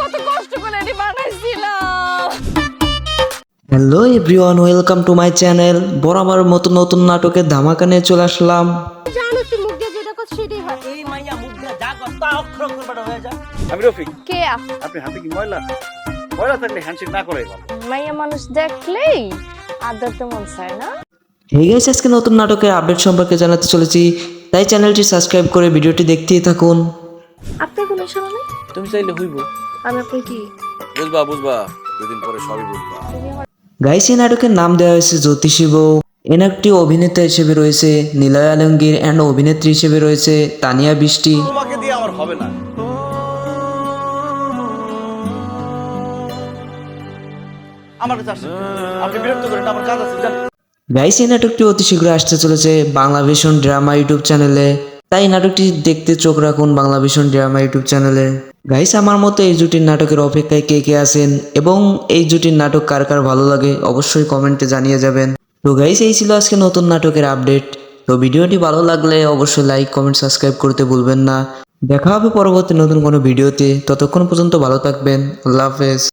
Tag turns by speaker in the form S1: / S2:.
S1: কত কষ্ট করে এটি বানাইছিলাম।
S2: Hello everyone, welcome to my channel. বরাবর মতো নতুন নাটকের ধামাকা নিয়ে চলে আসলাম।
S1: জানো তুই মুখ দিয়ে যেটা কথা সেটাই হয়।
S3: এই মাইয়া মুখ দিয়ে যা কথা অক্ষর অক্ষর বাড়া হয়ে যায়।
S4: আমি রফিক।
S1: কে
S4: আপনি হাতে কি ময়লা? ময়লা থাকলে হ্যান্ডশেক না করাই ভালো।
S1: মাইয়া মানুষ দেখলেই আদর তো মন চায় না।
S2: হে গাইস, আজকে নতুন নাটকের আপডেট সম্পর্কে জানাতে চলেছি, তাই চ্যানেলটি সাবস্ক্রাইব করে ভিডিওটি দেখতেই থাকুন।
S1: আপনার কোনো ইশারা নেই?
S4: তুমি চাইলে হইব।
S1: আমি আপনি কি
S4: বুঝবা দুদিন পরে সবই বুঝবা।
S2: গাইস, এই নাটকের নাম দেওয়া হয়েছে জ্যোতিষী বউ। এর একটি অভিনেতা হিসেবে রয়েছে নিলয় আলমগীর অ্যান্ড অভিনেত্রী হিসেবে রয়েছে তানিয়া বৃষ্টি।
S4: তোমাকে দিয়ে আমার হবে না। আমার কাছে আসেন। আপনি বিরক্ত করেন না, আমার কাজ আছে জান।
S2: গাইস, এই নাটকটি অতি শীঘ্র আসতে চলেছে বাংলা ভিশন ড্রামা ইউটিউব চ্যানেলে, তাই নাটকটি দেখতে চোখ রাখুন বাংলা ভিশন ড্রামা ইউটিউব চ্যানেলে। গাইস, আমার মতো এই জুটির নাটকের অপেক্ষায় কে কে আছেন এবং এই জুটির নাটক কার কার ভালো লাগে অবশ্যই কমেন্টে জানিয়ে যাবেন। তো গাইস, এই ছিল আজকে নতুন নাটকের আপডেট। তো ভিডিওটি ভালো লাগলে অবশ্যই লাইক কমেন্ট সাবস্ক্রাইব করতে ভুলবেন না। দেখা হবে পরবর্তী নতুন কোনো ভিডিওতে, ততক্ষণ পর্যন্ত ভালো থাকবেন। আল্লাহ হাফেজ।